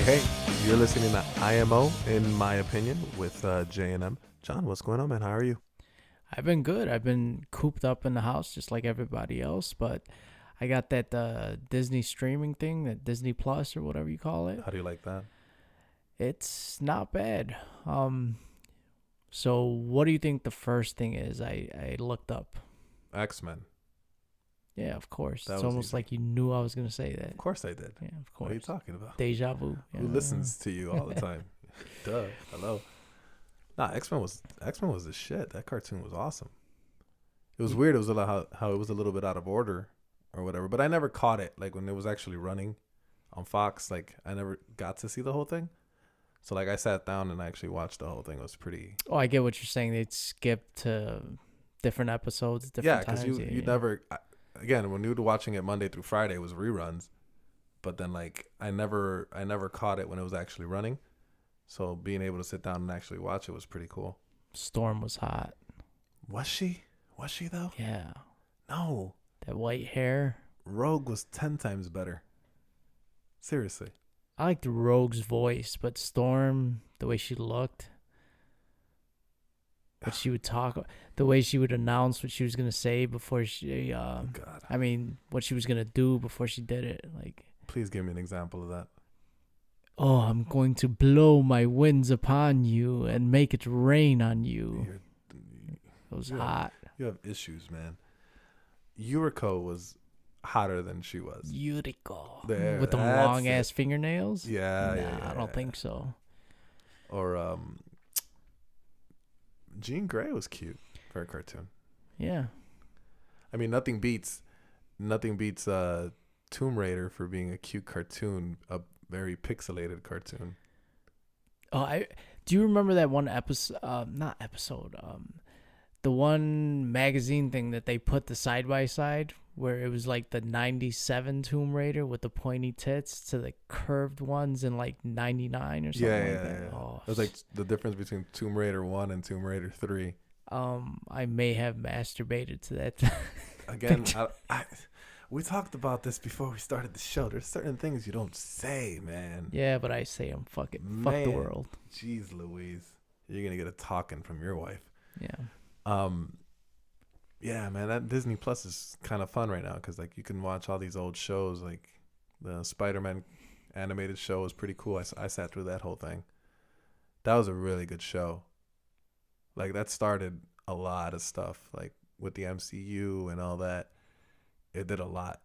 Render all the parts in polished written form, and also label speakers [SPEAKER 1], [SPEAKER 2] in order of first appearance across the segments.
[SPEAKER 1] Hey, you're listening to IMO, in my opinion, with J&M. John, what's going on, man? How are you?
[SPEAKER 2] I've been good. I've been cooped up in the house just like everybody else, but I got that Disney streaming thing, that Disney Plus or whatever you call it.
[SPEAKER 1] How do you like that?
[SPEAKER 2] It's not bad. So what do you think the first thing is I looked up?
[SPEAKER 1] X-Men.
[SPEAKER 2] Yeah, of course.
[SPEAKER 1] That
[SPEAKER 2] It's
[SPEAKER 1] was
[SPEAKER 2] almost
[SPEAKER 1] easy.
[SPEAKER 2] like you knew I was gonna say that.
[SPEAKER 1] Of course I did.
[SPEAKER 2] Yeah, of
[SPEAKER 1] What are you
[SPEAKER 2] course.
[SPEAKER 1] talking about?
[SPEAKER 2] Deja vu.
[SPEAKER 1] Who listens to you all the time? Duh. Hello. Nah, X-Men was the shit. That cartoon was awesome. It was weird. It was a lot how it was a little bit out of order or whatever, but I never caught it. Like when it was actually running on Fox, like I never got to see the whole thing. So like I sat down and I actually watched the whole thing. It was pretty.
[SPEAKER 2] Oh, I get what you're saying. They'd skip to different episodes,
[SPEAKER 1] Yeah,
[SPEAKER 2] different
[SPEAKER 1] because
[SPEAKER 2] times.
[SPEAKER 1] you never again when you were watching it Monday through Friday, it was reruns. But then like I never caught it when it was actually running. So being able to sit down and actually watch it was pretty cool.
[SPEAKER 2] Storm was hot.
[SPEAKER 1] Was she? Was she though?
[SPEAKER 2] Yeah.
[SPEAKER 1] No.
[SPEAKER 2] That white hair.
[SPEAKER 1] Rogue was 10 times better. Seriously.
[SPEAKER 2] I liked Rogue's voice, but Storm, the way she looked, what she would talk, the way she would announce what she was gonna say before she,
[SPEAKER 1] God.
[SPEAKER 2] I mean, what she was gonna do before she did it. Like,
[SPEAKER 1] Please give me an example of that.
[SPEAKER 2] oh, I'm going to blow my winds upon you and make it rain on you. It was hot.
[SPEAKER 1] You have issues, man. Yuriko was hotter than she was.
[SPEAKER 2] Yuriko.
[SPEAKER 1] There,
[SPEAKER 2] With the
[SPEAKER 1] that's
[SPEAKER 2] long
[SPEAKER 1] it.
[SPEAKER 2] ass fingernails?
[SPEAKER 1] Yeah,
[SPEAKER 2] Nah,
[SPEAKER 1] yeah.
[SPEAKER 2] I don't think so.
[SPEAKER 1] Or Jean Grey was cute for a cartoon.
[SPEAKER 2] Yeah.
[SPEAKER 1] I mean, nothing beats Tomb Raider for being a cute cartoon, a very pixelated cartoon.
[SPEAKER 2] Oh, I do you remember that one episode? Not episode. The one magazine thing that they put the side by side where it was like the '97 Tomb Raider with the pointy tits to the curved ones in like '99 or something like that.
[SPEAKER 1] Yeah.
[SPEAKER 2] Oh,
[SPEAKER 1] It was like the difference between Tomb Raider 1 and Tomb Raider 3.
[SPEAKER 2] I may have masturbated to that.
[SPEAKER 1] Again, we talked about this before we started the show. There's certain things you don't say, man.
[SPEAKER 2] Yeah, but I say I'm fucking fuck the world.
[SPEAKER 1] Jeez Louise. You're going to get a talking from your wife.
[SPEAKER 2] Yeah.
[SPEAKER 1] Yeah, man, that Disney Plus is kind of fun right now because like you can watch all these old shows. Like the Spider-Man animated show was pretty cool. I sat through that whole thing. That was a really good show. Like that started a lot of stuff like with the MCU and all that. It did a lot.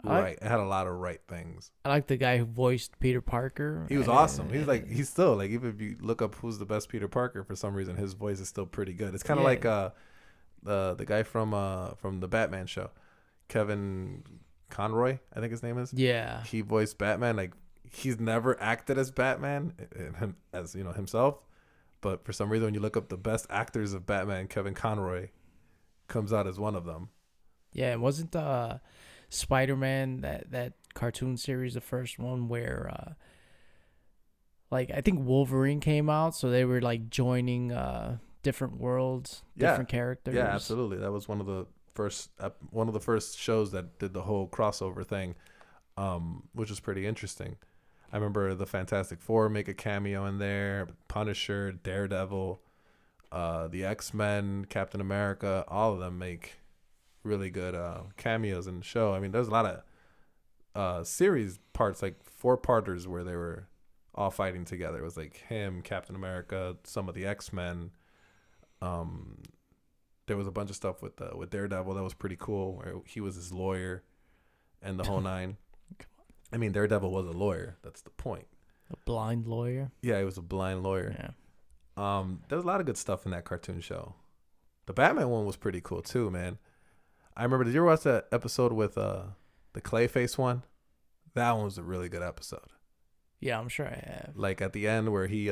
[SPEAKER 1] Right. It had a lot of right things.
[SPEAKER 2] I like the guy who voiced Peter Parker.
[SPEAKER 1] He was awesome. He's still like, even if you look up who's the best Peter Parker, for some reason his voice is still pretty good. It's kind of like the guy from the Batman show, Kevin Conroy, I think his name is.
[SPEAKER 2] Yeah.
[SPEAKER 1] He voiced Batman. Like he's never acted as Batman as himself, but for some reason when you look up the best actors of Batman, Kevin Conroy comes out as one of them.
[SPEAKER 2] Yeah, it wasn't Spider-Man that cartoon series the first one where like I think Wolverine came out, so they were like joining different worlds, different characters.
[SPEAKER 1] Yeah, absolutely. That was one of the first shows that did the whole crossover thing, which was pretty interesting. I remember the Fantastic Four make a cameo in there, Punisher, Daredevil, the X-Men, Captain America, all of them make really good cameos in the show. I mean, there's a lot of series parts, like 4-parters where they were all fighting together. It was like him, Captain America, some of the X-Men. There was a bunch of stuff with Daredevil that was pretty cool, where he was his lawyer and the whole nine. I mean, Daredevil was a lawyer. That's the point.
[SPEAKER 2] A blind lawyer.
[SPEAKER 1] Yeah, he was a blind lawyer.
[SPEAKER 2] Yeah.
[SPEAKER 1] There was a lot of good stuff in that cartoon show. The Batman one was pretty cool too, man. I remember, did you ever watch that episode with the Clayface one? That one was a really good episode.
[SPEAKER 2] Yeah, I'm sure I have.
[SPEAKER 1] Like at the end where he's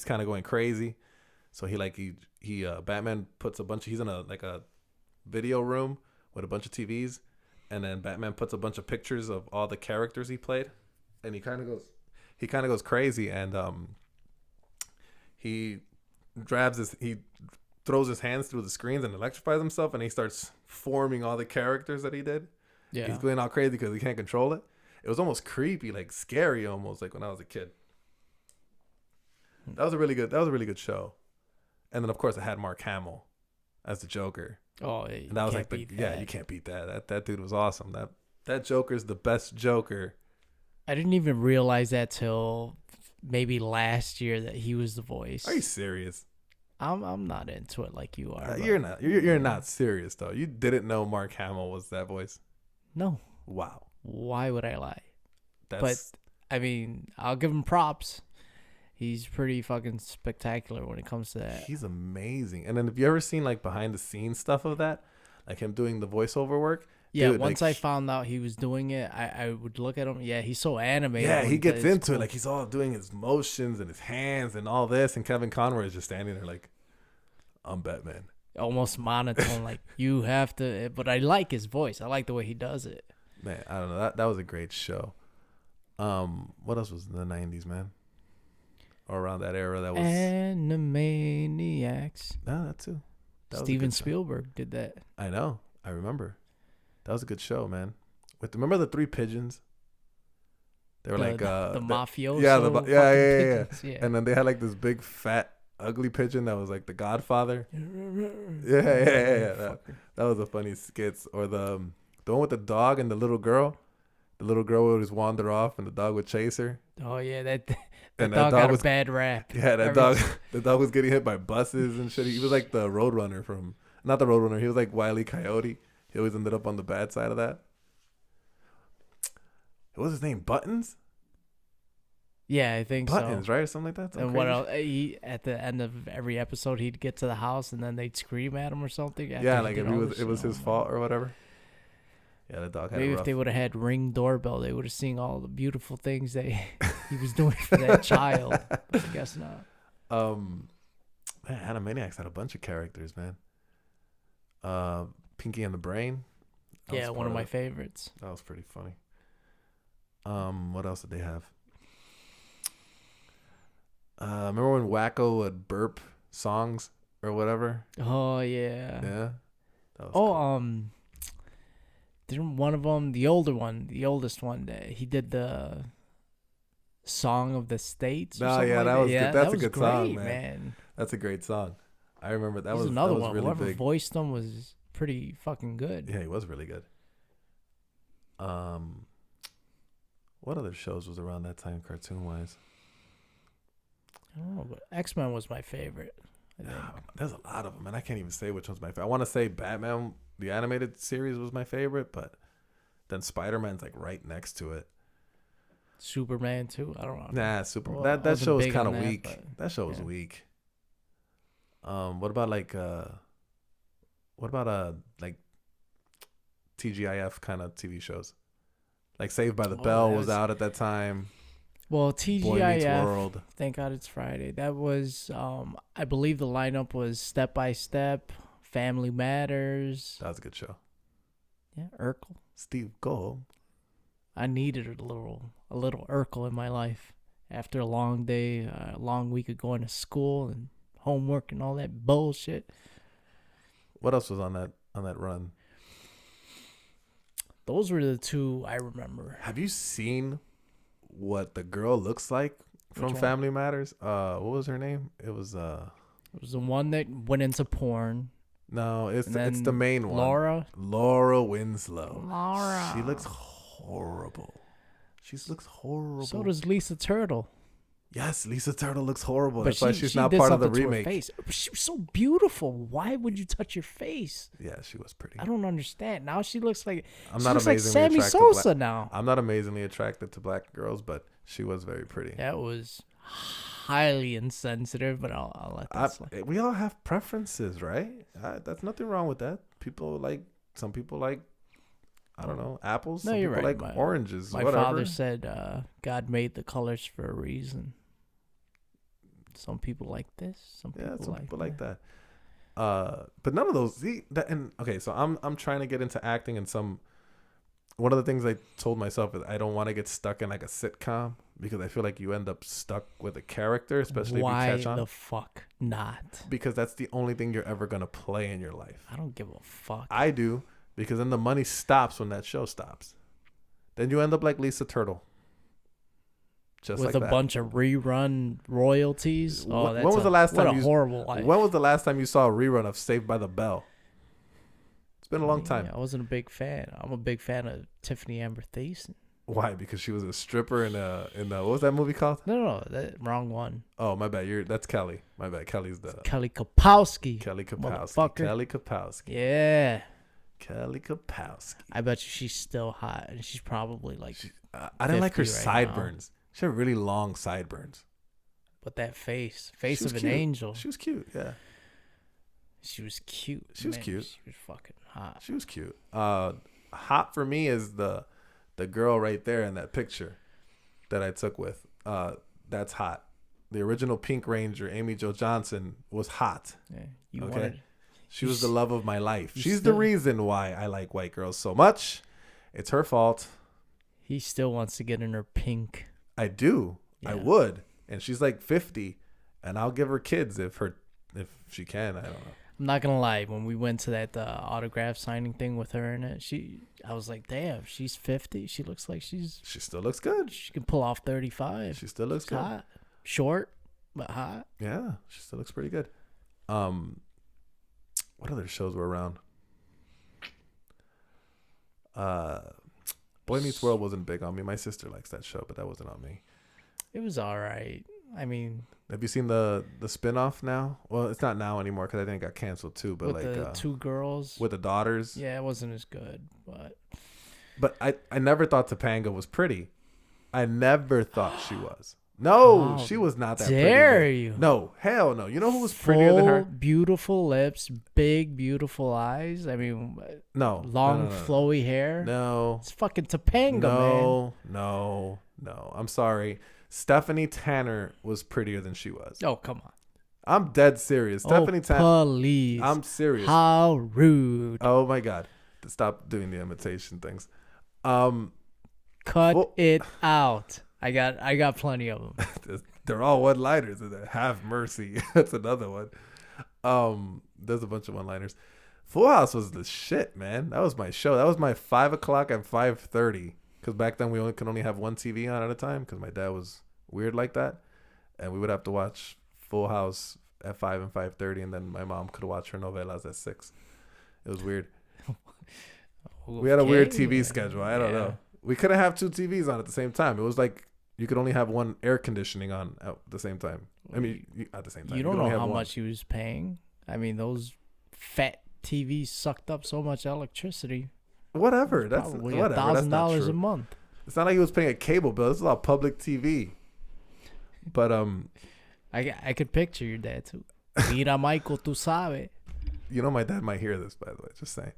[SPEAKER 1] kind of going crazy. So Batman puts he's in a video room with a bunch of TVs, and then Batman puts a bunch of pictures of all the characters he played, and he kind of goes crazy, and he throws his hands through the screens and electrifies himself, and he starts forming all the characters that he did.
[SPEAKER 2] Yeah.
[SPEAKER 1] He's going all crazy because he can't control it. It was almost creepy, like scary, almost like when I was a kid. That was a really good show. And then of course it had Mark Hamill as the Joker.
[SPEAKER 2] Oh,
[SPEAKER 1] And that was like you can't beat that. That dude was awesome. That Joker's the best Joker.
[SPEAKER 2] I didn't even realize that till maybe last year that he was the voice.
[SPEAKER 1] Are you serious?
[SPEAKER 2] I'm not into it like you are.
[SPEAKER 1] You're not. You're not serious though. You didn't know Mark Hamill was that voice.
[SPEAKER 2] No.
[SPEAKER 1] Wow.
[SPEAKER 2] Why would I lie?
[SPEAKER 1] That's,
[SPEAKER 2] but I mean, I'll give him props. He's pretty fucking spectacular when it comes to that.
[SPEAKER 1] He's amazing. And then have you ever seen like behind the scenes stuff of that, like him doing the voiceover work?
[SPEAKER 2] Yeah,
[SPEAKER 1] dude,
[SPEAKER 2] once
[SPEAKER 1] like,
[SPEAKER 2] I found out he was doing it, I would look at him. Yeah, he's so animated.
[SPEAKER 1] Yeah, he gets into
[SPEAKER 2] cool.
[SPEAKER 1] it. Like he's all doing his motions and his hands and all this. And Kevin Conroy is just standing there like, I'm Batman.
[SPEAKER 2] Almost monotone, like you have to. But I like his voice. I like the way he does it.
[SPEAKER 1] Man, I don't know. That was a great show. What else was in the 90s, man? Or around that era that was
[SPEAKER 2] Animaniacs.
[SPEAKER 1] No, that too. That
[SPEAKER 2] Steven Spielberg did that.
[SPEAKER 1] I know. I remember. That was a good show, man. Remember the three pigeons? They were the
[SPEAKER 2] mafioso.
[SPEAKER 1] Yeah. And then they had like this big fat ugly pigeon that was like the Godfather. Yeah. That was a funny skits. Or the one with the dog and the little girl. The little girl would just wander off and the dog would chase her.
[SPEAKER 2] Oh yeah, that dog got a bad rap.
[SPEAKER 1] Yeah, the dog was getting hit by buses and shit. He was like the Roadrunner not the Roadrunner. He was like Wile E. Coyote. He always ended up on the bad side of that. What was his name? Buttons?
[SPEAKER 2] Yeah, I think
[SPEAKER 1] Buttons,
[SPEAKER 2] so.
[SPEAKER 1] right? Or something like that.
[SPEAKER 2] And what else? At the end of every episode, he'd get to the house and then they'd scream at him or something.
[SPEAKER 1] Yeah, like if it was his fault or whatever. Yeah, the dog had
[SPEAKER 2] maybe if they would have had Ring doorbell, they would have seen all the beautiful things that he was doing for that child. But I guess not.
[SPEAKER 1] Man, Animaniacs had a bunch of characters, man. Pinky and the Brain.
[SPEAKER 2] Yeah, one of my favorites.
[SPEAKER 1] That was pretty funny. What else did they have? Remember when Wacko would burp songs or whatever?
[SPEAKER 2] Oh yeah.
[SPEAKER 1] Yeah. That was
[SPEAKER 2] cool. Didn't one of them, the oldest one, he did the Song of the States?
[SPEAKER 1] Oh yeah, that was good. That's a good song, man. That's a great song. I remember that was
[SPEAKER 2] another one.
[SPEAKER 1] Really
[SPEAKER 2] Whoever
[SPEAKER 1] big.
[SPEAKER 2] voiced him was pretty fucking good.
[SPEAKER 1] Yeah, he was really good. What other shows was around that time, cartoon wise?
[SPEAKER 2] I don't know, but X-Men was my favorite. I think.
[SPEAKER 1] There's a lot of them, and I can't even say which one's my favorite. I want to say Batman, the animated series, was my favorite, but then Spider-Man's like right next to it.
[SPEAKER 2] Superman too. I don't know.
[SPEAKER 1] Nah, that show was kind of weak. That show was weak. What about like TGIF kind of TV shows? Like Saved by the Bell was out at that time.
[SPEAKER 2] Well,
[SPEAKER 1] Boy Meets World.
[SPEAKER 2] TGIF, thank God it's Friday. That was, I believe the lineup was Step by Step, Family Matters.
[SPEAKER 1] That was a good show.
[SPEAKER 2] Yeah, Urkel.
[SPEAKER 1] Steve Gold.
[SPEAKER 2] I needed a little Urkel in my life after a long day, a long week of going to school and homework and all that bullshit.
[SPEAKER 1] What else was on that run?
[SPEAKER 2] Those were the two I remember.
[SPEAKER 1] Have you seen what the girl looks like from Family Matters? What was her name? It was the
[SPEAKER 2] one that went into porn.
[SPEAKER 1] No, it's the main one. Laura Winslow.
[SPEAKER 2] Laura.
[SPEAKER 1] She looks horrible. She looks horrible.
[SPEAKER 2] So does Lisa Turtle.
[SPEAKER 1] Yes, Lisa Turtle looks horrible.
[SPEAKER 2] But
[SPEAKER 1] that's why she's not part of the remake.
[SPEAKER 2] Face. But she was so beautiful. Why would you touch your face?
[SPEAKER 1] Yeah, she was pretty.
[SPEAKER 2] I don't understand. Now she looks like
[SPEAKER 1] Sammy
[SPEAKER 2] Sosa now.
[SPEAKER 1] I'm not amazingly attracted to black girls, but she was very pretty.
[SPEAKER 2] That was highly insensitive, but I'll let that slide.
[SPEAKER 1] We all have preferences, right? That's nothing wrong with that. Some people like, I don't know, apples.
[SPEAKER 2] No,
[SPEAKER 1] some
[SPEAKER 2] you're
[SPEAKER 1] people
[SPEAKER 2] right.
[SPEAKER 1] like oranges.
[SPEAKER 2] My
[SPEAKER 1] whatever.
[SPEAKER 2] father said God made the colors for a reason. Some people like this. Some people like
[SPEAKER 1] that. But none of those. So I'm trying to get into acting, and one of the things I told myself is I don't want to get stuck in like a sitcom because I feel like you end up stuck with a character, especially if you catch on.
[SPEAKER 2] Why the fuck not?
[SPEAKER 1] Because that's the only thing you're ever gonna play in your life.
[SPEAKER 2] I don't give a fuck.
[SPEAKER 1] I do, because then the money stops when that show stops. then you end up like Lisa Turtle. Just
[SPEAKER 2] with
[SPEAKER 1] like
[SPEAKER 2] a
[SPEAKER 1] that.
[SPEAKER 2] bunch of rerun royalties. Oh,
[SPEAKER 1] When was the last time
[SPEAKER 2] what a horrible life.
[SPEAKER 1] When was the last time you saw a rerun of Saved by the Bell? It's been a long time.
[SPEAKER 2] I wasn't a big fan. I'm a big fan of Tiffany Amber Thiessen.
[SPEAKER 1] Why? Because she was a stripper in what was that movie called?
[SPEAKER 2] No, wrong one.
[SPEAKER 1] Oh, my bad. That's Kelly. My bad. Kelly's the
[SPEAKER 2] Kelly Kapowski.
[SPEAKER 1] Kelly Kapowski.
[SPEAKER 2] Motherfucker.
[SPEAKER 1] Kelly Kapowski.
[SPEAKER 2] Yeah.
[SPEAKER 1] Kelly Kapowski.
[SPEAKER 2] I bet you she's still hot, and she's probably like.
[SPEAKER 1] I didn't like her
[SPEAKER 2] 50 right
[SPEAKER 1] sideburns. She had really long sideburns.
[SPEAKER 2] But that face
[SPEAKER 1] She was
[SPEAKER 2] of an
[SPEAKER 1] cute.
[SPEAKER 2] angel.
[SPEAKER 1] She was cute. Yeah.
[SPEAKER 2] She was cute.
[SPEAKER 1] She was cute.
[SPEAKER 2] She was fucking hot.
[SPEAKER 1] She was cute. Hot for me is the girl right there in that picture that I took with. That's hot. The original Pink Ranger, Amy Jo Johnson, was hot.
[SPEAKER 2] Yeah, you
[SPEAKER 1] Okay.
[SPEAKER 2] wanted.
[SPEAKER 1] She was the love of my life.
[SPEAKER 2] you
[SPEAKER 1] She's
[SPEAKER 2] still-
[SPEAKER 1] the reason why I like white girls so much. It's her fault.
[SPEAKER 2] He still wants to get in her pink.
[SPEAKER 1] I do. I
[SPEAKER 2] Yeah.
[SPEAKER 1] would. And she's like 50, and I'll give her kids if she can. I don't know.
[SPEAKER 2] I'm not gonna lie. When we went to that autograph signing thing with her in it, I was like, damn, she's 50. She looks like
[SPEAKER 1] She still looks good.
[SPEAKER 2] she can pull off 35.
[SPEAKER 1] She still looks
[SPEAKER 2] She's
[SPEAKER 1] good.
[SPEAKER 2] hot, short, but hot.
[SPEAKER 1] Yeah, she still looks pretty good. What other shows were around? Boy Meets World wasn't big on me. My sister likes that show, but that wasn't on me.
[SPEAKER 2] It was all right. I mean,
[SPEAKER 1] Have you seen the spinoff now? Well, it's not now anymore because I think it got canceled too. But
[SPEAKER 2] with
[SPEAKER 1] like
[SPEAKER 2] the two girls.
[SPEAKER 1] with the daughters.
[SPEAKER 2] Yeah, it wasn't as good, but
[SPEAKER 1] But I never thought Topanga was pretty. I never thought she was. No,
[SPEAKER 2] How
[SPEAKER 1] she was not that pretty.
[SPEAKER 2] dare
[SPEAKER 1] man.
[SPEAKER 2] you?
[SPEAKER 1] No, hell no. You know who was prettier than her?
[SPEAKER 2] Beautiful lips, big, beautiful eyes. I mean,
[SPEAKER 1] No.
[SPEAKER 2] long,
[SPEAKER 1] no.
[SPEAKER 2] flowy hair.
[SPEAKER 1] No.
[SPEAKER 2] It's fucking Topanga, man.
[SPEAKER 1] No. I'm sorry. Stephanie Tanner was prettier than she was.
[SPEAKER 2] Oh, come on.
[SPEAKER 1] I'm dead serious. Stephanie Tanner.
[SPEAKER 2] Please.
[SPEAKER 1] I'm serious.
[SPEAKER 2] How rude.
[SPEAKER 1] Oh my God. Stop doing the imitation things.
[SPEAKER 2] Cut
[SPEAKER 1] well-
[SPEAKER 2] it out. I got plenty of them.
[SPEAKER 1] They're all one-liners. Have mercy. That's another one. There's a bunch of one-liners. Full House was the shit, man. That was my show. That was my 5 o'clock and 5:30. Because back then we could only have one TV on at a time. Because my dad was weird like that, and we would have to watch Full House at 5 and 5:30, and then my mom could watch her novelas at 6. It was weird. We had a weird TV schedule. I don't know. We couldn't have two TVs on at the same time. It was like you could only have one air conditioning on at the same time. I mean, at the same time.
[SPEAKER 2] You don't
[SPEAKER 1] could
[SPEAKER 2] know
[SPEAKER 1] only have
[SPEAKER 2] how
[SPEAKER 1] one.
[SPEAKER 2] much he was paying. I mean, those fat TVs sucked up so much electricity.
[SPEAKER 1] Whatever. That's
[SPEAKER 2] Probably
[SPEAKER 1] whatever. That's not
[SPEAKER 2] $1,000 a
[SPEAKER 1] true.
[SPEAKER 2] month.
[SPEAKER 1] It's not like he was paying a cable bill. This is all public TV. But
[SPEAKER 2] I could picture your dad too. Mira, Michael, tú sabes.
[SPEAKER 1] you know, my dad might hear this, by the way. Just saying.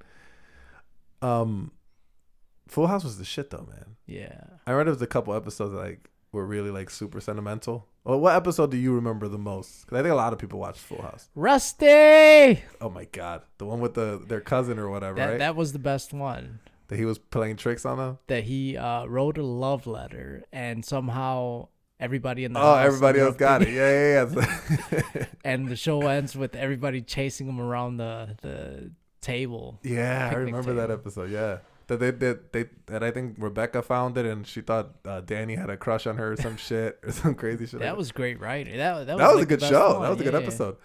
[SPEAKER 1] Full House was the shit, though, man.
[SPEAKER 2] Yeah.
[SPEAKER 1] I remember there was a couple episodes that like were really like super sentimental. Well, what episode do you remember the most? Because I think a lot of people watched Full House.
[SPEAKER 2] Rusty.
[SPEAKER 1] Oh my God, the one with their cousin or whatever, right?
[SPEAKER 2] That was the best one.
[SPEAKER 1] That he was playing tricks on them.
[SPEAKER 2] That he wrote a love letter and somehow everybody in the
[SPEAKER 1] Oh,
[SPEAKER 2] house
[SPEAKER 1] everybody else
[SPEAKER 2] loved
[SPEAKER 1] got it. Yeah.
[SPEAKER 2] And the show ends with everybody chasing him around the table.
[SPEAKER 1] Yeah, I
[SPEAKER 2] Picnic
[SPEAKER 1] remember that
[SPEAKER 2] table.
[SPEAKER 1] episode. Yeah, that I think Rebecca found it, and she thought Danny had a crush on her or some shit or some crazy shit.
[SPEAKER 2] That was great writing. That was
[SPEAKER 1] was
[SPEAKER 2] like
[SPEAKER 1] a good
[SPEAKER 2] the best
[SPEAKER 1] show.
[SPEAKER 2] one.
[SPEAKER 1] That was a good
[SPEAKER 2] Yeah.
[SPEAKER 1] episode.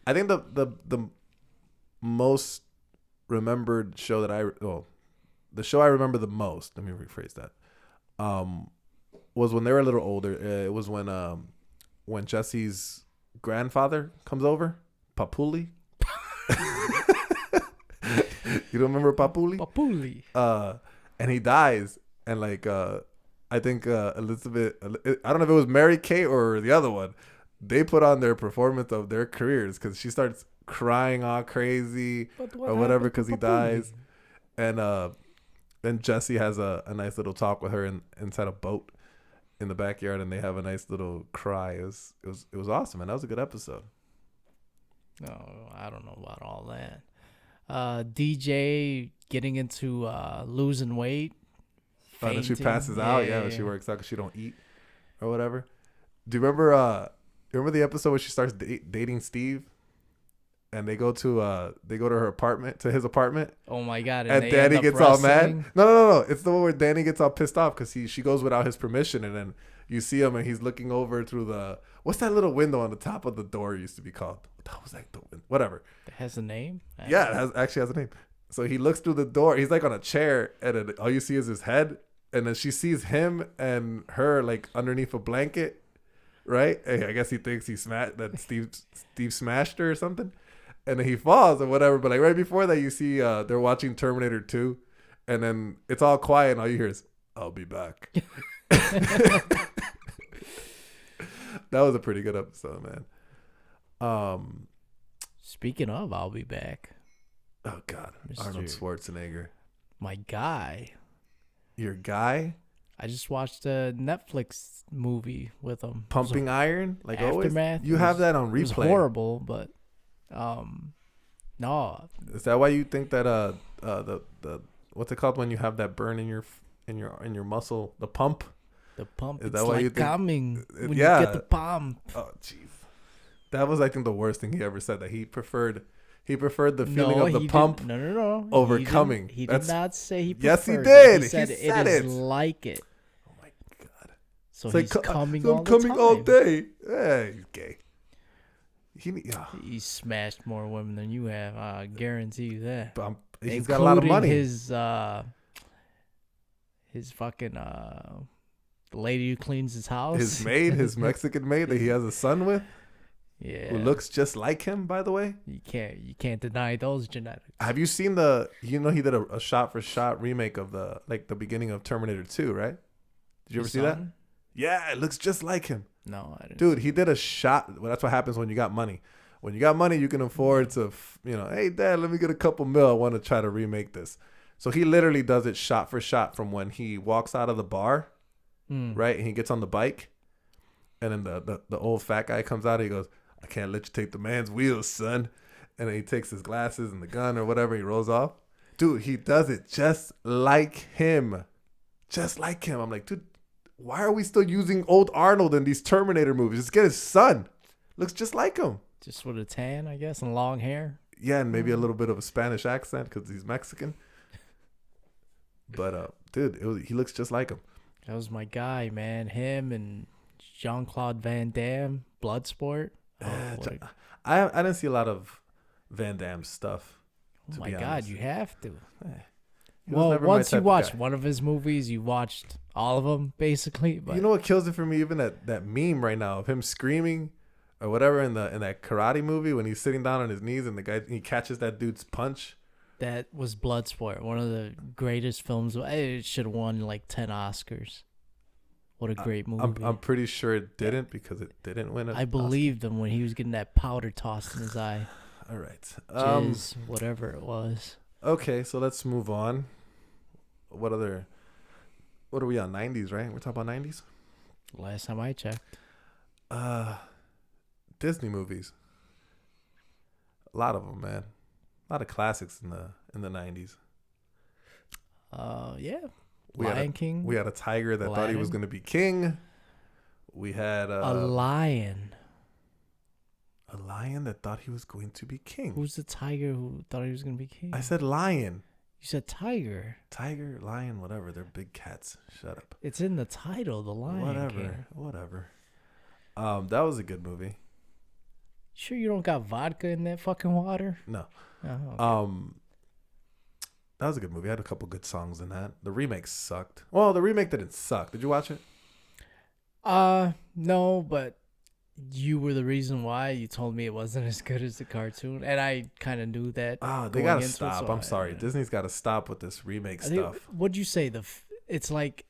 [SPEAKER 1] I think the most remembered show the show I remember the most. Let me rephrase that. Was when they were a little older. It was when Jesse's grandfather comes over, Papuli. You don't remember Papuli?
[SPEAKER 2] Papuli.
[SPEAKER 1] And he dies, and like I think Elizabeth. I don't know if it was Mary Kate or the other one. They put on their performance of their careers because she starts crying all crazy or whatever because he dies, and then Jesse has a nice little talk with her inside a boat in the backyard, and they have a nice little cry. It was awesome, and that was a good episode.
[SPEAKER 2] No, I don't know about all that. DJ getting into losing weight.
[SPEAKER 1] And then she
[SPEAKER 2] fainting.
[SPEAKER 1] passes out. Yeah, when she works out because she don't eat or whatever. Do you remember? Remember the episode where she starts dating Steve? and they go to her apartment, to his apartment.
[SPEAKER 2] Oh my god!
[SPEAKER 1] And
[SPEAKER 2] they
[SPEAKER 1] Danny
[SPEAKER 2] end up
[SPEAKER 1] gets all
[SPEAKER 2] wrestling?
[SPEAKER 1] mad. No. It's the one where Danny gets all pissed off because she goes without his permission, and then you see him and he's looking over through the what's that little window on the top of the door used to be called? That was like the whatever.
[SPEAKER 2] It has a name.
[SPEAKER 1] Yeah, actually has a name. So he looks through the door. He's like on a chair, and then all you see is his head, and then she sees him and her like underneath a blanket, right? And I guess he thinks that Steve smashed her or something. And then he falls or whatever. But like right before that, you see they're watching Terminator 2. And then it's all quiet and all you hear is, I'll be back. That was a pretty good episode, man.
[SPEAKER 2] Speaking of, I'll be back.
[SPEAKER 1] Oh, God. Arnold Schwarzenegger.
[SPEAKER 2] My guy.
[SPEAKER 1] Your guy?
[SPEAKER 2] I just watched a Netflix movie with him.
[SPEAKER 1] Pumping Iron? Like
[SPEAKER 2] Aftermath.
[SPEAKER 1] always? You have that on replay.
[SPEAKER 2] It was horrible, but... no.
[SPEAKER 1] Is that why you think that the what's it called when you have that burn in your muscle, the pump?
[SPEAKER 2] The pump.
[SPEAKER 1] Is
[SPEAKER 2] it's
[SPEAKER 1] that why
[SPEAKER 2] like
[SPEAKER 1] you think?
[SPEAKER 2] coming when
[SPEAKER 1] Yeah.
[SPEAKER 2] you get the pump.
[SPEAKER 1] Oh jeez, that was I think the worst thing he ever said. That he preferred the feeling of the pump.
[SPEAKER 2] No.
[SPEAKER 1] Over coming.
[SPEAKER 2] He did not say he preferred.
[SPEAKER 1] Yes, he did.
[SPEAKER 2] He said,
[SPEAKER 1] it
[SPEAKER 2] is like it.
[SPEAKER 1] Oh my god.
[SPEAKER 2] So
[SPEAKER 1] it's
[SPEAKER 2] he's
[SPEAKER 1] like,
[SPEAKER 2] coming
[SPEAKER 1] so
[SPEAKER 2] all
[SPEAKER 1] I'm
[SPEAKER 2] the
[SPEAKER 1] coming
[SPEAKER 2] time.
[SPEAKER 1] all day. He's gay.
[SPEAKER 2] He smashed more women than you have. I guarantee you that.
[SPEAKER 1] But he's got a lot of money.
[SPEAKER 2] His fucking the lady who cleans his house.
[SPEAKER 1] His maid, his Mexican maid that he has a son with.
[SPEAKER 2] Yeah.
[SPEAKER 1] Who looks just like him, by the way.
[SPEAKER 2] You can't deny those genetics.
[SPEAKER 1] Have you seen he did a shot for shot remake of the beginning of Terminator 2, right? Did you ever see that? Yeah, it looks just like him.
[SPEAKER 2] No, I didn't.
[SPEAKER 1] Dude, he did a shot. Well, that's what happens when you got money. When you got money, you can afford to, hey, Dad, let me get a couple mil. I want to try to remake this. So he literally does it shot for shot from when he walks out of the bar, right? And he gets on the bike. And then the old fat guy comes out and he goes, I can't let you take the man's wheels, son. And then he takes his glasses and the gun or whatever. He rolls off. Dude, he does it just like him. Just like him. I'm like, dude, why are we still using old Arnold in these Terminator movies? Just get his son. Looks just like him.
[SPEAKER 2] Just with a tan, I guess, and long hair.
[SPEAKER 1] Yeah, and maybe a little bit of a Spanish accent because he's Mexican. But, dude, he looks just like him.
[SPEAKER 2] That was my guy, man. Him and Jean-Claude Van Damme, Bloodsport.
[SPEAKER 1] I didn't see a lot of Van Damme stuff.
[SPEAKER 2] Oh my God, you have to.
[SPEAKER 1] Well,
[SPEAKER 2] once you watched one of his movies, you watched all of them, basically. But
[SPEAKER 1] you know what kills it for me? Even that meme right now of him screaming or whatever in that karate movie when he's sitting down on his knees and the guy he catches that dude's punch.
[SPEAKER 2] That was Bloodsport, one of the greatest films. It should have won like 10 Oscars. What a great movie.
[SPEAKER 1] I'm pretty sure it didn't because it didn't win.
[SPEAKER 2] I believed him when he was getting that powder tossed in his eye.
[SPEAKER 1] All right.
[SPEAKER 2] Jizz, whatever it was.
[SPEAKER 1] Okay, so let's move on. What are we on? 90s, right? We're talking about 90s?
[SPEAKER 2] Last time I checked.
[SPEAKER 1] Disney movies. A lot of them, man. A lot of classics in the 90s.
[SPEAKER 2] Yeah.
[SPEAKER 1] Lion
[SPEAKER 2] King.
[SPEAKER 1] We had a tiger that thought he was going to be king. We had
[SPEAKER 2] a lion.
[SPEAKER 1] A lion that thought he was going to be king.
[SPEAKER 2] Who's the tiger who thought he was going to be king?
[SPEAKER 1] I said lion.
[SPEAKER 2] You said tiger.
[SPEAKER 1] Tiger, lion, whatever. They're big cats. Shut up.
[SPEAKER 2] It's in the title, the Lion King.
[SPEAKER 1] Whatever. That was a good movie.
[SPEAKER 2] Sure you don't got vodka in that fucking water?
[SPEAKER 1] No.
[SPEAKER 2] Oh, okay.
[SPEAKER 1] That was a good movie. I had a couple good songs in that. The remake sucked. Well, the remake didn't suck. Did you watch it?
[SPEAKER 2] No, but you were the reason why. You told me it wasn't as good as the cartoon, and I kind of knew that.
[SPEAKER 1] They gotta stop. I'm sorry. Disney's got to stop with this remake stuff.
[SPEAKER 2] What'd you say? It's like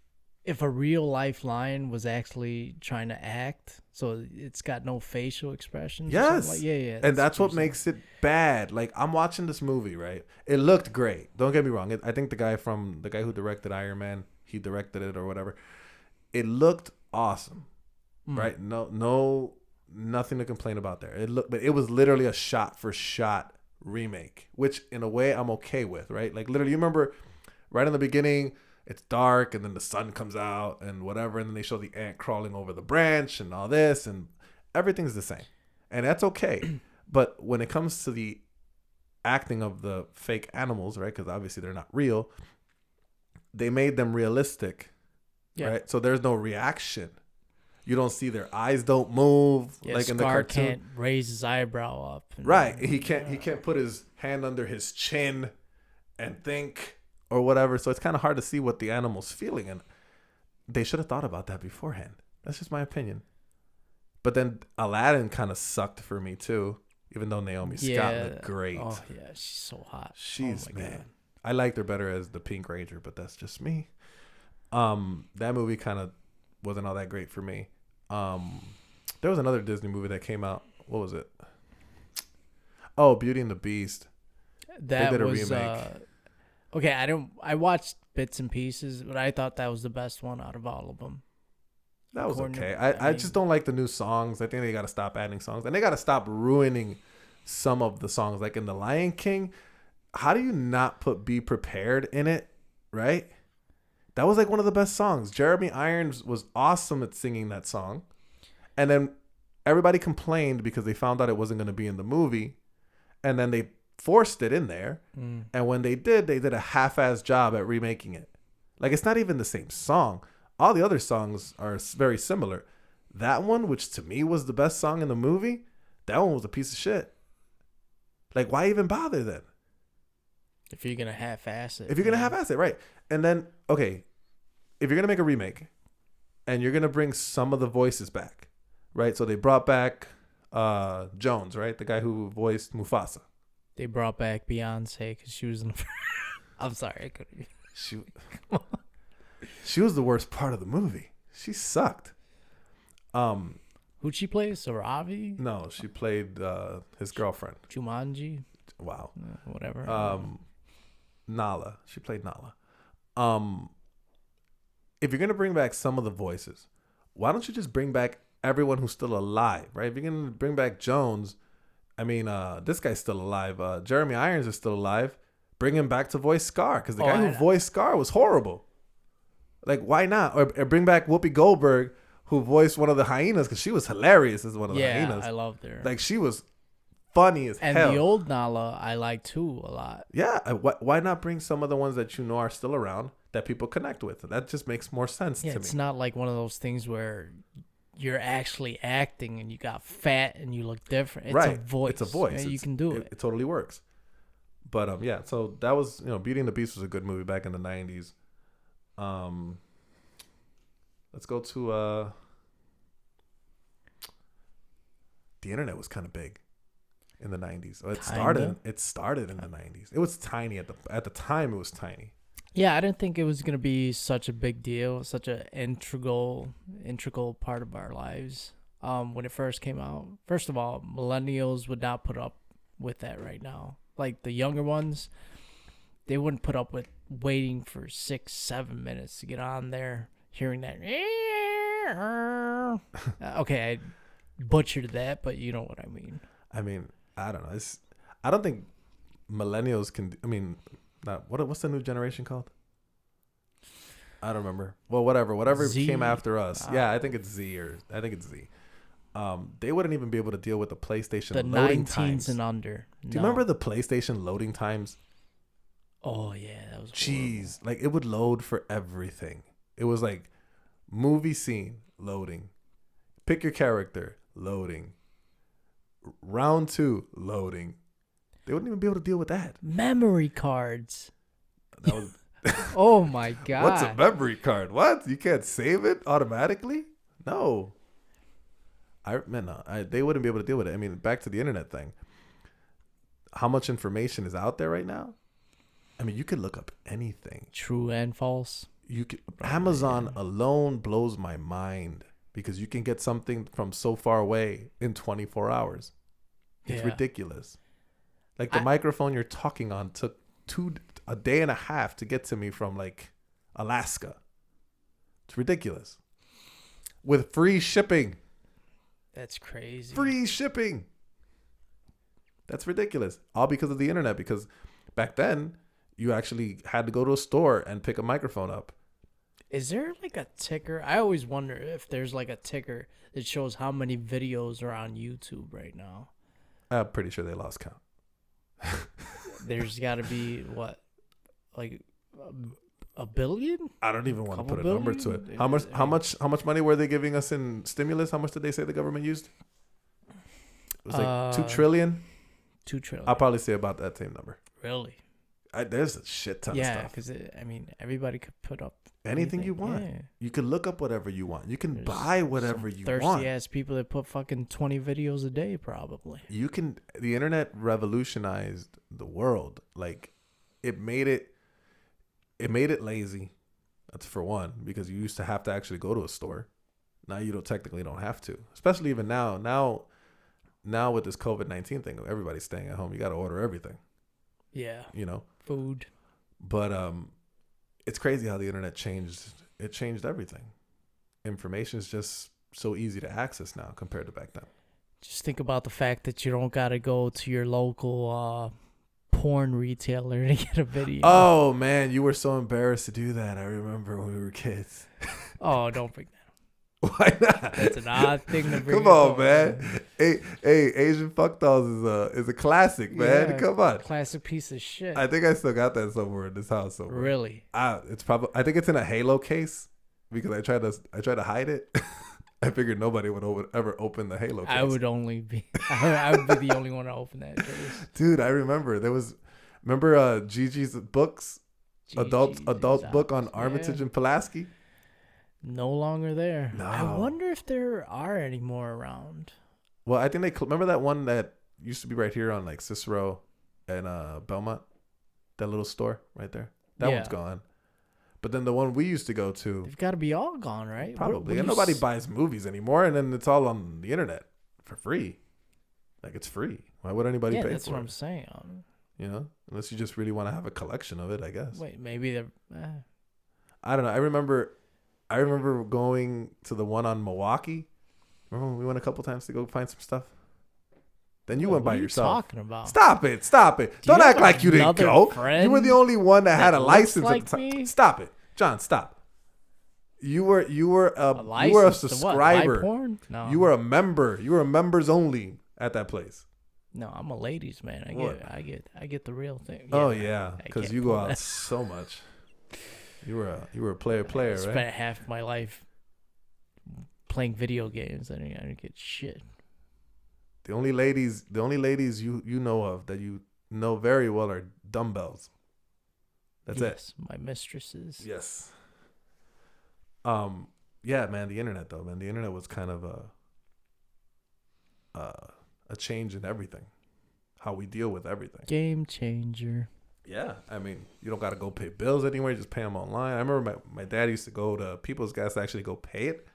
[SPEAKER 2] if a real life lion was actually trying to act, so it's got no facial expressions.
[SPEAKER 1] Yes.
[SPEAKER 2] Yeah.
[SPEAKER 1] And that's what makes it bad. Like I'm watching this movie, right? It looked great. Don't get me wrong. I think the guy who directed Iron Man, he directed it or whatever. It looked awesome, right? No, nothing to complain about there. But it was literally a shot for shot remake, which in a way I'm okay with, right? Like literally, you remember right in the beginning. It's dark and then the sun comes out and whatever. And then they show the ant crawling over the branch and all this and everything's the same. And that's okay. But when it comes to the acting of the fake animals, right? Because obviously they're not real. They made them realistic, right? So there's no reaction. You don't see their eyes don't move like in the
[SPEAKER 2] Scar
[SPEAKER 1] cartoon.
[SPEAKER 2] can't raise his eyebrow up.
[SPEAKER 1] Right. He can't put his hand under his chin and think or whatever. So it's kind of hard to see what the animal's feeling, and they should have thought about that beforehand. That's just my opinion. But then Aladdin kind of sucked for me too, even though Naomi Scott looked great.
[SPEAKER 2] Oh yeah, she's so hot.
[SPEAKER 1] She's man. I liked her better as the Pink Ranger, but that's just me. That movie kind of wasn't all that great for me. There was another Disney movie that came out. What was it? Oh, Beauty and the Beast.
[SPEAKER 2] That they did a remake. Okay, I watched bits and pieces, but I thought that was the best one out of all of them.
[SPEAKER 1] That was okay. I just don't like the new songs. I think they got to stop adding songs, and they got to stop ruining some of the songs. Like in The Lion King, how do you not put "Be Prepared" in it? Right? That was like one of the best songs. Jeremy Irons was awesome at singing that song, and then everybody complained because they found out it wasn't going to be in the movie, and then they forced it in there. And when they did a half-ass job at remaking it. Like it's not even the same song. All the other songs are very similar. That one, which to me was the best song in the movie, that one was a piece of shit. Like, why even bother then?
[SPEAKER 2] If you're going to half-ass it.
[SPEAKER 1] If you're going to half-ass it, right. And then, okay, if you're going to make a remake and you're going to bring some of the voices back, right? So they brought back Jones, right? The guy who voiced Mufasa.
[SPEAKER 2] They brought back Beyonce because she was in the... I'm sorry, I couldn't...
[SPEAKER 1] She was the worst part of the movie. She sucked.
[SPEAKER 2] Who'd she play? Saravi?
[SPEAKER 1] No, she played his girlfriend.
[SPEAKER 2] Jumanji?
[SPEAKER 1] Wow.
[SPEAKER 2] Whatever.
[SPEAKER 1] Nala. She played Nala. If you're going to bring back some of the voices, why don't you just bring back everyone who's still alive, right? If you're going to bring back Jones, I mean, this guy's still alive. Jeremy Irons is still alive. Bring him back to voice Scar, because the guy who voiced Scar was horrible. Like, why not? Or bring back Whoopi Goldberg, who voiced one of the hyenas, because she was hilarious as one of the hyenas.
[SPEAKER 2] Yeah, I loved her.
[SPEAKER 1] Like, she was funny as hell.
[SPEAKER 2] And the old Nala, I like too a lot.
[SPEAKER 1] Yeah, why not bring some of the ones that you know are still around that people connect with? That just makes more sense to me.
[SPEAKER 2] It's not like one of those things where you're actually acting and you got fat and you look different. It's a voice.
[SPEAKER 1] It's a voice.
[SPEAKER 2] You can do it.
[SPEAKER 1] It totally works. But yeah, so that was, Beauty and the Beast was a good movie back in the 90s. Let's go to the internet was kind of big in the 90s. It started in the 90s. It was tiny at the time. It was tiny.
[SPEAKER 2] Yeah, I didn't think it was gonna be such a big deal, such an integral part of our lives. When it first came out, first of all, millennials would not put up with that right now. Like the younger ones, they wouldn't put up with waiting for 6-7 minutes to get on there, hearing that. Okay, I butchered that, but you know what I mean.
[SPEAKER 1] I mean, I don't know. I don't think millennials can. I mean, what's the new generation called? I don't remember. Well, whatever
[SPEAKER 2] Z?
[SPEAKER 1] came after us. Yeah, I think it's Z. They wouldn't even be able to deal with the PlayStation loading times.
[SPEAKER 2] The 19s and under.
[SPEAKER 1] Do you remember the PlayStation loading times?
[SPEAKER 2] Oh yeah, that was.
[SPEAKER 1] Jeez, like it would load for everything. It was like movie scene loading, pick your character loading, round 2 loading. They wouldn't even be able to deal with that.
[SPEAKER 2] Memory cards.
[SPEAKER 1] That was.
[SPEAKER 2] Oh my god.
[SPEAKER 1] What's a memory card? What? You can't save it automatically? No. They wouldn't be able to deal with it. I mean, back to the internet thing. How much information is out there right now? I mean, you could look up anything.
[SPEAKER 2] True and false.
[SPEAKER 1] Amazon alone blows my mind because you can get something from so far away in 24 hours. It's ridiculous. Like the microphone you're talking on took a day and a half to get to me from like Alaska. It's ridiculous. With free shipping.
[SPEAKER 2] That's crazy.
[SPEAKER 1] Free shipping. That's ridiculous. All because of the internet. Because back then, you actually had to go to a store and pick a microphone up.
[SPEAKER 2] Is there like a ticker? I always wonder if there's like a ticker that shows how many videos are on YouTube right now.
[SPEAKER 1] I'm pretty sure they lost count.
[SPEAKER 2] There's got to be what, like a billion?
[SPEAKER 1] I don't even want to
[SPEAKER 2] Couple
[SPEAKER 1] put a number to it.
[SPEAKER 2] billion?
[SPEAKER 1] How much?
[SPEAKER 2] I
[SPEAKER 1] How
[SPEAKER 2] mean-
[SPEAKER 1] much? How much money were they giving us in stimulus? How much did they say the government used? It was like 2 trillion.
[SPEAKER 2] 2 trillion.
[SPEAKER 1] I'll probably say about that same number.
[SPEAKER 2] Really?
[SPEAKER 1] There's a shit ton of
[SPEAKER 2] Yeah,
[SPEAKER 1] stuff.
[SPEAKER 2] because I mean, everybody could put up
[SPEAKER 1] Anything you want.
[SPEAKER 2] Yeah.
[SPEAKER 1] You can look up whatever you want. You can
[SPEAKER 2] There's
[SPEAKER 1] buy whatever
[SPEAKER 2] some
[SPEAKER 1] you
[SPEAKER 2] thirsty
[SPEAKER 1] want.
[SPEAKER 2] ass people that put fucking 20 videos a day, probably.
[SPEAKER 1] You can. The internet revolutionized the world. Like, it made it lazy. That's for one, because you used to have to actually go to a store. Now you technically don't have to. Especially even now. Now with this COVID-19 thing, everybody's staying at home. You got to order everything.
[SPEAKER 2] Yeah.
[SPEAKER 1] You know.
[SPEAKER 2] Food.
[SPEAKER 1] But it's crazy how the internet changed. It changed everything. Information is just so easy to access now compared to back then.
[SPEAKER 2] Just think about the fact that you don't got to go to your local porn retailer to get a video.
[SPEAKER 1] Oh man, you were so embarrassed to do that. I remember when we were kids.
[SPEAKER 2] Oh, don't bring that up.
[SPEAKER 1] Why not?
[SPEAKER 2] That's an odd thing to bring
[SPEAKER 1] Come
[SPEAKER 2] up.
[SPEAKER 1] on, man. Hey, Asian fuck dolls is a classic, man.
[SPEAKER 2] Yeah,
[SPEAKER 1] Come on.
[SPEAKER 2] Classic piece of shit.
[SPEAKER 1] I think I still got that somewhere in this house somewhere.
[SPEAKER 2] Really?
[SPEAKER 1] It's probably. I think it's in a Halo case because I tried to hide it. I figured nobody would ever open the Halo case.
[SPEAKER 2] I would only be. I would be the only one to open that case.
[SPEAKER 1] Dude, I remember remember Gigi's books, adult
[SPEAKER 2] GG's
[SPEAKER 1] book on
[SPEAKER 2] yeah.
[SPEAKER 1] Armitage and Pulaski.
[SPEAKER 2] No longer there.
[SPEAKER 1] No.
[SPEAKER 2] I wonder if there are any more around.
[SPEAKER 1] Well, I think remember that one that used to be right here on like Cicero and Belmont, that little store right there. That one's gone. But then the one we used to go to,
[SPEAKER 2] They've got to be all gone, right?
[SPEAKER 1] probably, and nobody buys movies anymore, and then it's all on the internet for free. Like, it's free. Why would anybody
[SPEAKER 2] Yeah,
[SPEAKER 1] pay
[SPEAKER 2] that's
[SPEAKER 1] for
[SPEAKER 2] what
[SPEAKER 1] it?
[SPEAKER 2] I'm saying.
[SPEAKER 1] You know, unless you just really want to have a collection of it, I guess.
[SPEAKER 2] Wait, maybe they're.
[SPEAKER 1] I don't know. I remember going to the one on Milwaukee. Remember when we went a couple times to go find some stuff? Then you went by
[SPEAKER 2] what are
[SPEAKER 1] yourself.
[SPEAKER 2] You talking about?
[SPEAKER 1] Stop it.
[SPEAKER 2] Do
[SPEAKER 1] Don't
[SPEAKER 2] you
[SPEAKER 1] act
[SPEAKER 2] have
[SPEAKER 1] like you didn't
[SPEAKER 2] another
[SPEAKER 1] go.
[SPEAKER 2] friend
[SPEAKER 1] You were the only one that had a
[SPEAKER 2] that
[SPEAKER 1] license
[SPEAKER 2] looks
[SPEAKER 1] at the time.
[SPEAKER 2] like me?
[SPEAKER 1] Stop it. John, stop. You were a
[SPEAKER 2] license to what?
[SPEAKER 1] subscriber.
[SPEAKER 2] Live porn? No.
[SPEAKER 1] You were a member. You were members only at that place.
[SPEAKER 2] No, I'm a ladies man.
[SPEAKER 1] What?
[SPEAKER 2] I get the real thing.
[SPEAKER 1] Oh
[SPEAKER 2] man,
[SPEAKER 1] yeah,
[SPEAKER 2] I
[SPEAKER 1] because
[SPEAKER 2] can't
[SPEAKER 1] you go
[SPEAKER 2] pull
[SPEAKER 1] out
[SPEAKER 2] that.
[SPEAKER 1] so much. You were a player,
[SPEAKER 2] I
[SPEAKER 1] right?
[SPEAKER 2] spent half my life playing video games. I didn't get shit.
[SPEAKER 1] The only ladies you know of that you know very well are dumbbells. That's
[SPEAKER 2] Yes, my mistresses.
[SPEAKER 1] it. Yes. Yeah, man. The internet, though, man. The internet was kind of a change in everything, how we deal with everything.
[SPEAKER 2] Game changer.
[SPEAKER 1] Yeah, I mean, you don't got to go pay bills anywhere. Just pay them online. I remember my dad used to go to People's Gas to actually go pay it.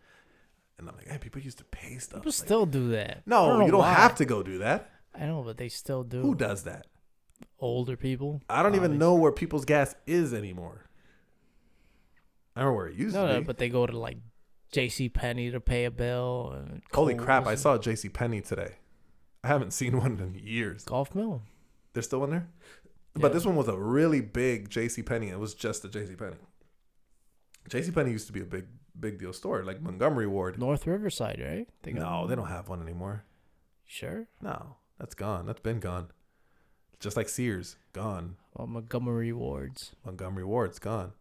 [SPEAKER 1] And I'm like, hey, people used to pay stuff.
[SPEAKER 2] People
[SPEAKER 1] Like,
[SPEAKER 2] still do that. I
[SPEAKER 1] no,
[SPEAKER 2] know
[SPEAKER 1] you don't
[SPEAKER 2] why.
[SPEAKER 1] have to go do that.
[SPEAKER 2] I know, but they still do.
[SPEAKER 1] Who does that?
[SPEAKER 2] Older people.
[SPEAKER 1] I don't even
[SPEAKER 2] obviously.
[SPEAKER 1] know where People's Gas is anymore. I remember where it used to
[SPEAKER 2] No,
[SPEAKER 1] be.
[SPEAKER 2] but they go to like J.C. Penney to pay a bill. And
[SPEAKER 1] Holy crap, I
[SPEAKER 2] Kohl's
[SPEAKER 1] saw J.C. Penney today. I haven't seen one in years.
[SPEAKER 2] Golf Mill.
[SPEAKER 1] There's still one there?
[SPEAKER 2] Yeah.
[SPEAKER 1] But this one was a really big J.C. Penney. It was just a J.C. Penney. J.C. Penney used to be a big deal store, like Montgomery Ward.
[SPEAKER 2] North Riverside, right?
[SPEAKER 1] No, they don't have one anymore.
[SPEAKER 2] Sure.
[SPEAKER 1] No, that's gone. That's been gone. Just like Sears, gone.
[SPEAKER 2] Well, Montgomery Wards.
[SPEAKER 1] Montgomery Ward's gone.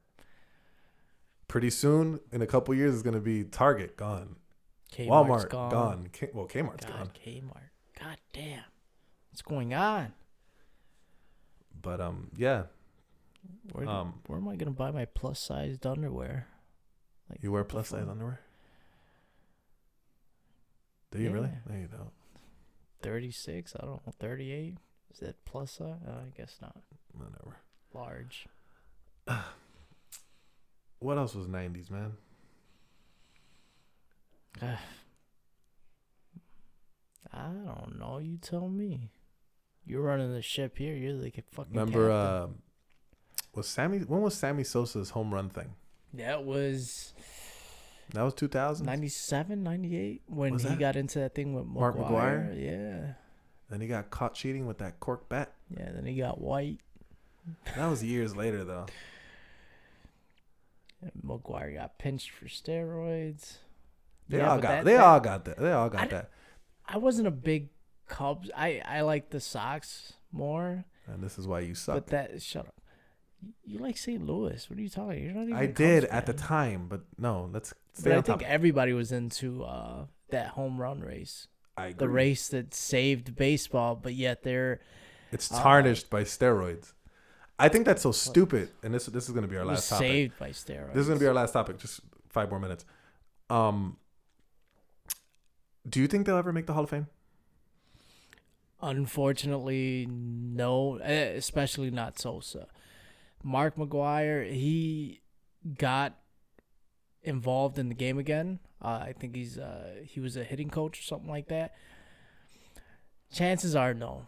[SPEAKER 1] Pretty soon, in a couple years, it's going to be Target, gone.
[SPEAKER 2] Kmart's
[SPEAKER 1] Walmart,
[SPEAKER 2] gone.
[SPEAKER 1] Kmart's
[SPEAKER 2] God,
[SPEAKER 1] gone.
[SPEAKER 2] Kmart. God damn. What's going on?
[SPEAKER 1] But, yeah.
[SPEAKER 2] Where am I going to buy my plus-sized underwear? Like,
[SPEAKER 1] You wear plus-size underwear? Do you really?
[SPEAKER 2] Yeah.
[SPEAKER 1] No, you don't.
[SPEAKER 2] 36? I don't know. 38? Is that plus size? I guess not.
[SPEAKER 1] Whatever.
[SPEAKER 2] Large.
[SPEAKER 1] What else was 90s, man?
[SPEAKER 2] I don't know. You tell me. You're running the ship here. You're the fucking
[SPEAKER 1] Remember,
[SPEAKER 2] captain.
[SPEAKER 1] when was Sammy Sosa's home run thing?
[SPEAKER 2] That was
[SPEAKER 1] That was 2000?
[SPEAKER 2] 97, 98 when
[SPEAKER 1] Was
[SPEAKER 2] he
[SPEAKER 1] that?
[SPEAKER 2] got into that thing with
[SPEAKER 1] Mark
[SPEAKER 2] McGuire. Yeah.
[SPEAKER 1] Then he got caught cheating with that cork bat.
[SPEAKER 2] Yeah, then he got white.
[SPEAKER 1] That was years later, though.
[SPEAKER 2] And McGuire got pinched for steroids.
[SPEAKER 1] They
[SPEAKER 2] Yeah,
[SPEAKER 1] all
[SPEAKER 2] but
[SPEAKER 1] got
[SPEAKER 2] that-
[SPEAKER 1] they
[SPEAKER 2] that-
[SPEAKER 1] all got that. They all got
[SPEAKER 2] I
[SPEAKER 1] that.
[SPEAKER 2] I wasn't a big Cubs. I like the Sox more.
[SPEAKER 1] And this is why you suck.
[SPEAKER 2] But shut up. You like St. Louis. What are you talking? You're not even
[SPEAKER 1] I
[SPEAKER 2] a Cubs
[SPEAKER 1] did
[SPEAKER 2] fan.
[SPEAKER 1] at the time, but no, let's stay
[SPEAKER 2] But
[SPEAKER 1] on
[SPEAKER 2] I think
[SPEAKER 1] topic.
[SPEAKER 2] everybody was into that home run race.
[SPEAKER 1] I agree.
[SPEAKER 2] The race that saved baseball, but yet
[SPEAKER 1] It's tarnished by steroids. I think that's so stupid. And this is going to be our
[SPEAKER 2] it was
[SPEAKER 1] last topic.
[SPEAKER 2] saved by steroids.
[SPEAKER 1] This is going to be our last topic. Just 5 more minutes. Do you think they'll ever make the Hall of Fame?
[SPEAKER 2] Unfortunately, no. Especially not Sosa. Mark McGwire, he got involved in the game again. I think he was a hitting coach or something like that. Chances are no.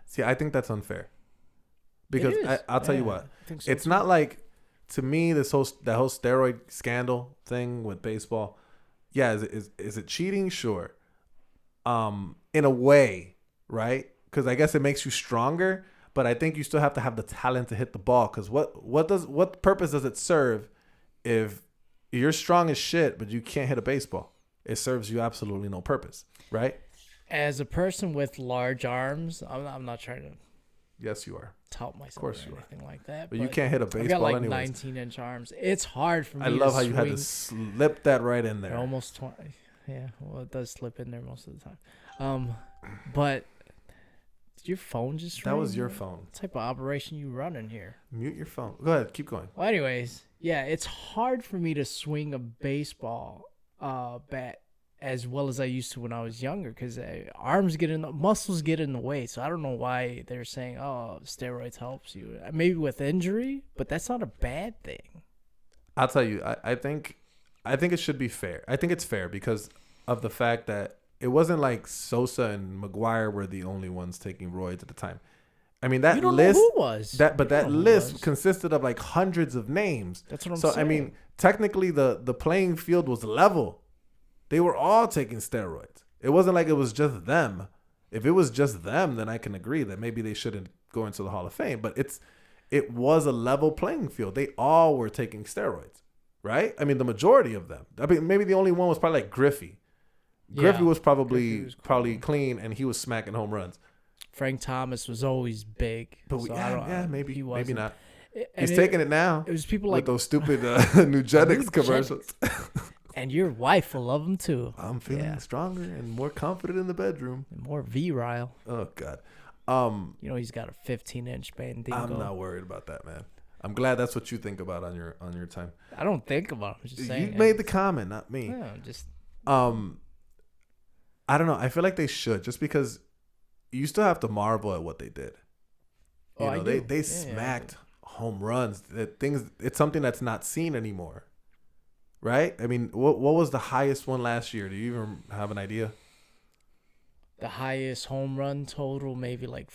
[SPEAKER 1] See, I think that's unfair. Because
[SPEAKER 2] It is.
[SPEAKER 1] I'll tell you
[SPEAKER 2] Yeah,
[SPEAKER 1] what.
[SPEAKER 2] I think so
[SPEAKER 1] It's
[SPEAKER 2] too.
[SPEAKER 1] not like, to me, that whole steroid scandal thing with baseball. Yeah, is it cheating? Sure. In a way, right? Because I guess it makes you stronger, but I think you still have to have the talent to hit the ball. Because what purpose does it serve if you're strong as shit, but you can't hit a baseball? It serves you absolutely no purpose, right?
[SPEAKER 2] As a person with large arms, I'm not trying to
[SPEAKER 1] Yes, you are.
[SPEAKER 2] tout myself
[SPEAKER 1] course
[SPEAKER 2] or
[SPEAKER 1] you are.
[SPEAKER 2] anything like that.
[SPEAKER 1] But you can't hit a
[SPEAKER 2] I've got
[SPEAKER 1] baseball
[SPEAKER 2] like
[SPEAKER 1] anyways.
[SPEAKER 2] 19-inch arms. It's hard for me.
[SPEAKER 1] I love
[SPEAKER 2] to
[SPEAKER 1] how you had
[SPEAKER 2] swing.
[SPEAKER 1] to slip that right in
[SPEAKER 2] They're
[SPEAKER 1] there.
[SPEAKER 2] almost 20. Yeah, well, it does slip in there most of the time. But did your phone just
[SPEAKER 1] That
[SPEAKER 2] ring?
[SPEAKER 1] was your phone.
[SPEAKER 2] What type of operation you running here?
[SPEAKER 1] Mute your phone. Go ahead. Keep going.
[SPEAKER 2] Well, anyways, yeah, it's hard for me to swing a baseball bat as well as I used to when I was younger because muscles get in the way. So I don't know why they're saying, oh, steroids helps you. Maybe with injury, but that's not a bad thing.
[SPEAKER 1] I'll tell you. I think it should be fair. I think it's fair because of the fact that it wasn't like Sosa and McGwire were the only ones taking roids at the time. I mean, that
[SPEAKER 2] You don't
[SPEAKER 1] list
[SPEAKER 2] know who was.
[SPEAKER 1] that
[SPEAKER 2] You don't know who
[SPEAKER 1] list
[SPEAKER 2] was.
[SPEAKER 1] consisted of like hundreds of names.
[SPEAKER 2] That's what I'm
[SPEAKER 1] So
[SPEAKER 2] saying.
[SPEAKER 1] I mean, technically the playing field was level. They were all taking steroids. It wasn't like it was just them. If it was just them, then I can agree that maybe they shouldn't go into the Hall of Fame. But it was a level playing field. They all were taking steroids, right? I mean, the majority of them. I mean, maybe the only one was probably like Griffey. Griffey was probably clean, and he was smacking home runs.
[SPEAKER 2] Frank Thomas was always big.
[SPEAKER 1] But
[SPEAKER 2] so I don't,
[SPEAKER 1] maybe
[SPEAKER 2] he
[SPEAKER 1] maybe
[SPEAKER 2] wasn't.
[SPEAKER 1] not.
[SPEAKER 2] And
[SPEAKER 1] He's taking it now
[SPEAKER 2] It was people
[SPEAKER 1] with
[SPEAKER 2] like,
[SPEAKER 1] those stupid Nugenics commercials.
[SPEAKER 2] and your wife will love him too.
[SPEAKER 1] I'm feeling
[SPEAKER 2] Yeah.
[SPEAKER 1] stronger and more confident in the bedroom.
[SPEAKER 2] And more virile.
[SPEAKER 1] Oh God.
[SPEAKER 2] You know he's got a 15-inch bandingo.
[SPEAKER 1] I'm not worried about that, man. I'm glad that's what you think about on your time.
[SPEAKER 2] I don't think about him. I'm just saying.
[SPEAKER 1] You made the comment, not me.
[SPEAKER 2] No, just
[SPEAKER 1] I don't know. I feel like they should, just because you still have to marvel at what they did. You know, they smacked home runs. It's something that's not seen anymore. Right? I mean, what was the highest one last year? Do you even have an idea?
[SPEAKER 2] the highest home run total, maybe like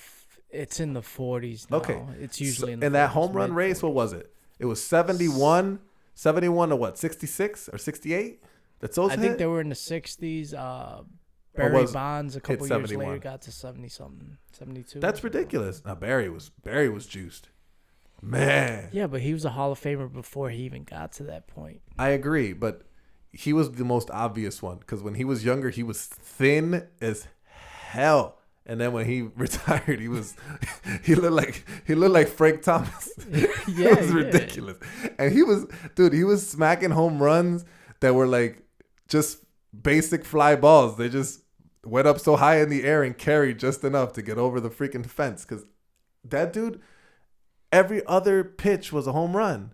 [SPEAKER 2] it's in the 40s now.
[SPEAKER 1] Okay.
[SPEAKER 2] It's usually in the 40s,
[SPEAKER 1] and that home run
[SPEAKER 2] mid-40s.
[SPEAKER 1] race, what was it? It was 71 to what? 66 or 68? That's those
[SPEAKER 2] I think they were in the 60s. Barry Bonds a couple years
[SPEAKER 1] 71?
[SPEAKER 2] later got to 70 something, 72.
[SPEAKER 1] That's ridiculous. Now Barry was juiced. Man.
[SPEAKER 2] Yeah, but he was a Hall of Famer before he even got to that point.
[SPEAKER 1] I agree, but he was the most obvious one because when he was younger, he was thin as hell, and then when he retired, he looked like Frank Thomas.
[SPEAKER 2] Yeah,
[SPEAKER 1] It was ridiculous, and he was smacking home runs that were like just basic fly balls. They just went up so high in the air and carried just enough to get over the freaking fence. Because that dude, every other pitch was a home run.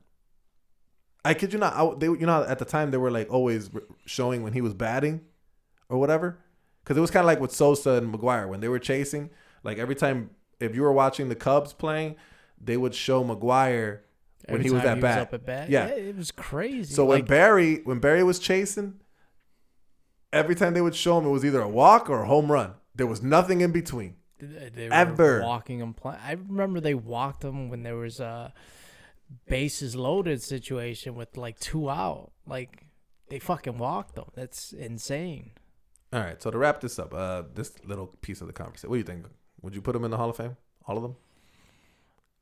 [SPEAKER 1] I kid you not. At the time they were like always showing when he was batting or whatever. Because it was kind of like with Sosa and McGwire when they were chasing. Like every time, if you were watching the Cubs playing, they would show McGwire when he was at bat.
[SPEAKER 2] Up at bat.
[SPEAKER 1] Yeah,
[SPEAKER 2] it was crazy.
[SPEAKER 1] So when Barry was chasing, every time they would show him, it was either a walk or a home run. There was nothing in between.
[SPEAKER 2] they were
[SPEAKER 1] ever
[SPEAKER 2] walking him. I remember they walked him when there was a bases loaded situation with like 2 out. Like they fucking walked him. That's insane.
[SPEAKER 1] All right, so to wrap this up, this little piece of the conversation, what do you think? Would you put them in the Hall of Fame? All of them?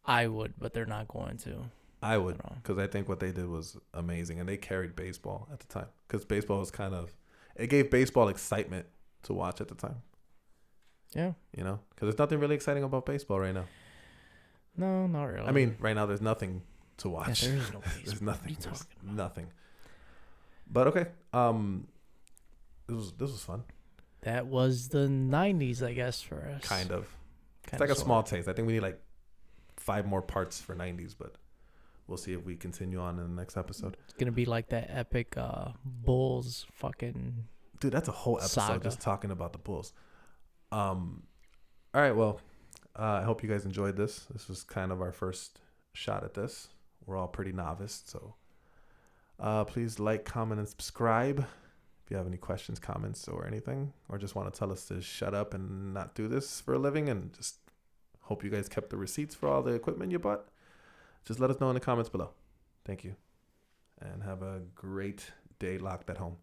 [SPEAKER 2] I would, but they're not going to.
[SPEAKER 1] I would, because I think what they did was amazing, and they carried baseball at the time. Because baseball was it gave baseball excitement to watch at the time.
[SPEAKER 2] Yeah.
[SPEAKER 1] You know, because there's nothing really exciting about baseball right now.
[SPEAKER 2] No, not really.
[SPEAKER 1] I mean, right now there's nothing to
[SPEAKER 2] yeah,
[SPEAKER 1] watch.
[SPEAKER 2] there is no baseball.
[SPEAKER 1] There's
[SPEAKER 2] What are
[SPEAKER 1] nothing.
[SPEAKER 2] you
[SPEAKER 1] There's
[SPEAKER 2] talking about?
[SPEAKER 1] nothing. But okay. This was fun.
[SPEAKER 2] That was the 90s, I guess, for us.
[SPEAKER 1] Kind of. It's
[SPEAKER 2] Kinda
[SPEAKER 1] like a
[SPEAKER 2] sorta.
[SPEAKER 1] small taste. I think we need like 5 more parts for 90s, but we'll see if we continue on in the next episode.
[SPEAKER 2] It's going to be like that epic Bulls fucking...
[SPEAKER 1] Dude, that's a whole episode
[SPEAKER 2] Saga.
[SPEAKER 1] just talking about the Bulls. All right, well, I hope you guys enjoyed this. This was kind of our first shot at this. We're all pretty novice, so please like, comment, and subscribe. If you have any questions, comments, or anything, or just want to tell us to shut up and not do this for a living, and just hope you guys kept the receipts for all the equipment you bought, just let us know in the comments below. Thank you, and have a great day locked at home.